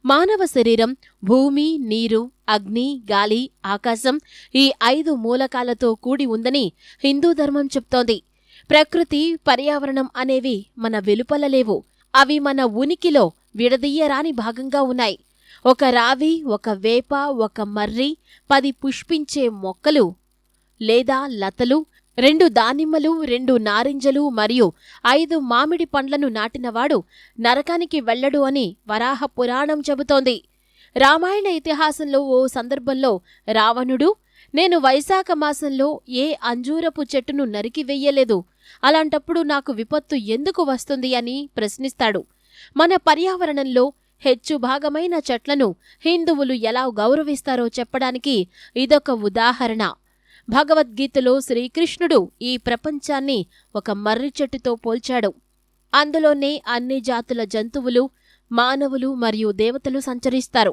మానవ శరీరం భూమి, నీరు, అగ్ని, గాలి, ఆకాశం ఈ 5 మూలకాలతో కూడి ఉందని హిందూ ధర్మం చెప్తోంది. ప్రకృతి, పర్యావరణం అనేవి మన వెలుపల లేవు. అవి మన ఉనికిలో విడదీయరాని భాగంగా ఉన్నాయి. ఒక రావి, ఒక వేప, ఒక మర్రి, 10 పుష్పించే మొక్కలు లేదా లతలు, 2 దానిమ్మలు, 2 నారింజలు మరియు 5 మామిడి పండ్లను నాటినవాడు నరకానికి వెళ్లడు అని వరాహ పురాణం చెబుతోంది. రామాయణ ఇతిహాసంలో ఓ సందర్భంలో రావణుడు, నేను వైశాఖ మాసంలో ఏ అంజూరపు చెట్టును నరికివెయ్యలేదు, అలాంటప్పుడు నాకు విపత్తు ఎందుకు వస్తుంది అని ప్రశ్నిస్తాడు. మన పర్యావరణంలో హెచ్చు భాగమైన చెట్లను హిందువులు ఎలా గౌరవిస్తారో చెప్పడానికి ఇదొక ఉదాహరణ. భగవద్గీతలో శ్రీకృష్ణుడు ఈ ప్రపంచాన్ని ఒక మర్రి చెట్టుతో పోల్చాడు. అందులోనే అన్ని జాతుల జంతువులు, మానవులు మరియు దేవతలు సంచరిస్తారు.